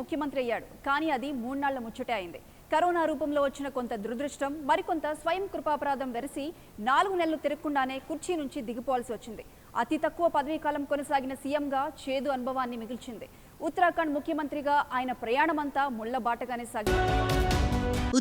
ముఖ్యమంత్రి అయ్యాడు. కానీ అది 3 నాళ్ల ముచ్చటే అయింది. కరోనా రూపంలో వచ్చిన కొంత దురదృష్టం, మరికొంత స్వయం కృపాపరాధం వెరసి 4 నెలలు తిరగకుండానే కుర్చీ నుంచి దిగిపోవాల్సి వచ్చింది. అతి తక్కువ పదవీకాలం కొనసాగిన సీఎంగా చేదు అనుభవాన్ని మిగిల్చింది. ఉత్తరాఖండ్ ముఖ్యమంత్రిగా ఆయన ప్రయాణమంతా ముళ్లబాటగానే సాగింది.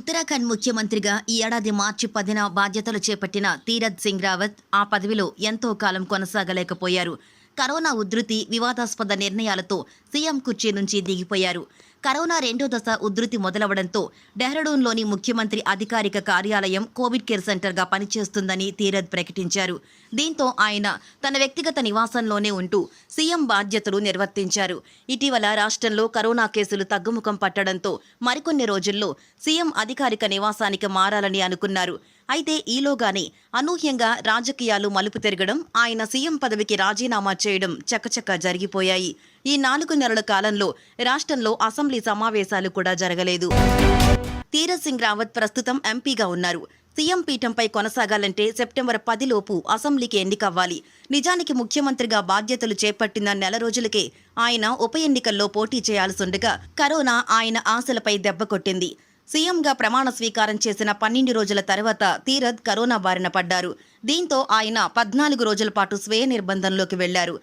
ఉత్తరాఖండ్ ముఖ్యమంత్రిగా ఈ ఏడాది మార్చి 10న బాధ్యతలు చేపట్టిన తీరత్ సింగ్ రావత్ ఆ పదవిలో ఎంతో కాలం కొనసాగలేకపోయారు. కరోనా ఉధృతి, వివాదాస్పద నిర్ణయాలతో సీఎం కుర్చీ నుంచి దిగిపోయారు. కరోనా 2వ దశ ఉధృతి మొదలవడంతో డెహ్రాడూన్లోని ముఖ్యమంత్రి అధికారిక కార్యాలయం కోవిడ్ కేర్ సెంటర్గా పనిచేస్తుందని తీరత్ ప్రకటించారు. దీంతో ఆయన తన వ్యక్తిగత నివాసంలోనే ఉంటూ సీఎం బాధ్యతలు నిర్వర్తించారు. ఇటీవల రాష్ట్రంలో కరోనా కేసులు తగ్గుముఖం పట్టడంతో మరికొన్ని రోజుల్లో సీఎం అధికారిక నివాసానికి మారాలని అనుకున్నారు. అయితే ఈలోగానే అనూహ్యంగా రాజకీయాలు మలుపు తిరగడం, ఆయన సీఎం పదవికి రాజీనామా చేయడం చకచకా జరిగిపోయాయి. ఈ 4 నెలల కాలంలో రాష్ట్రంలో అసెంబ్లీ సమావేశాలు కూడా జరగలేదు. తీరత్ సింగ్ రావత్ ప్రస్తుతం ఎంపీగా ఉన్నారు. సీఎం పీఠంపై కొనసాగాలంటే సెప్టెంబర్ 10 లోపు అసెంబ్లీకి ఎన్నికవ్వాలి. నిజానికి ముఖ్యమంత్రిగా బాధ్యతలు చేపట్టిన నెల రోజులకే ఆయన ఉప ఎన్నికల్లో పోటీ చేయాల్సిండగా కరోనా ఆయన ఆశలపై దెబ్బ కొట్టింది. సీఎంగా ప్రమాణ స్వీకారం చేసిన 12 రోజుల తర్వాత తీరత్ కరోనా బారిన పడ్డారు. దీంతో ఆయన 14 రోజుల పాటు స్వీయ నిర్బంధంలోకి వెళ్లారు.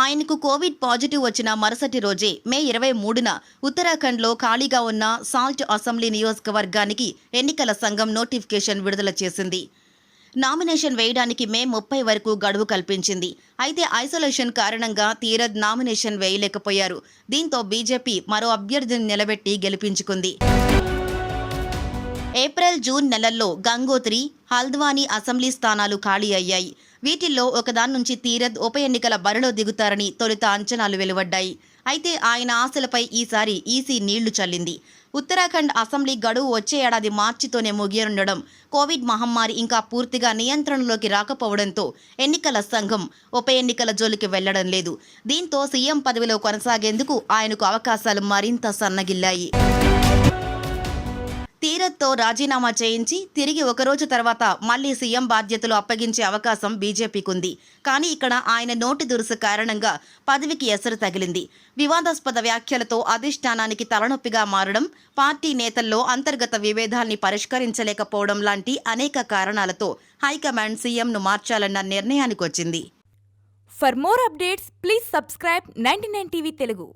ఆయనకు కోవిడ్ పాజిటివ్ వచ్చిన మరుసటి రోజే మే 23న ఉత్తరాఖండ్లో ఖాళీగా ఉన్న సాల్ట్ అసెంబ్లీ నియోజకవర్గానికి ఎన్నికల సంఘం నోటిఫికేషన్ విడుదల చేసింది. నామినేషన్ వేయడానికి మే 30 వరకు గడువు కల్పించింది. అయితే ఐసోలేషన్ కారణంగా తీరత్ నామినేషన్ వేయలేకపోయారు. దీంతో బీజేపీ మరో అభ్యర్థిని నిలబెట్టి గెలిపించుకుంది. ఏప్రిల్, జూన్ నెలల్లో గంగోత్రి, హల్ద్వానీ అసెంబ్లీ స్థానాలు ఖాళీ అయ్యాయి. వీటిల్లో ఒకదాని నుంచి తీరత్ ఉప ఎన్నికల బరిలో దిగుతారని తొలుత అంచనాలు వెలువడ్డాయి. అయితే ఆయన ఆశలపై ఈసారి ఈసీ నీళ్లు చల్లింది. ఉత్తరాఖండ్ అసెంబ్లీ గడువు వచ్చే ఏడాది మార్చితోనే ముగియనుండడం, కోవిడ్ మహమ్మారి ఇంకా పూర్తిగా నియంత్రణలోకి రాకపోవడంతో ఎన్నికల సంఘం ఉప ఎన్నికల జోలికి వెళ్లడం లేదు. దీంతో సీఎం పదవిలో కొనసాగేందుకు ఆయనకు అవకాశాలు మరింత సన్నగిల్లాయి. తీరత్తో రాజీనామా చేయించి తిరిగి ఒకరోజు తర్వాత మళ్లీ సీఎం బాధ్యతలు అప్పగించే అవకాశం బీజేపీకుంది. కానీ ఇక్కడ ఆయన నోటి దురుసు కారణంగా పదవికి ఎసరు తగిలింది. వివాదాస్పద వ్యాఖ్యలతో అధిష్టానానికి తలనొప్పిగా మారడం, పార్టీ నేతల్లో అంతర్గత విభేదాల్ని పరిష్కరించలేకపోవడం లాంటి అనేక కారణాలతో హైకమాండ్ సీఎంను మార్చాలన్న నిర్ణయానికొచ్చింది. For more updates please subscribe 99 TV Telugu.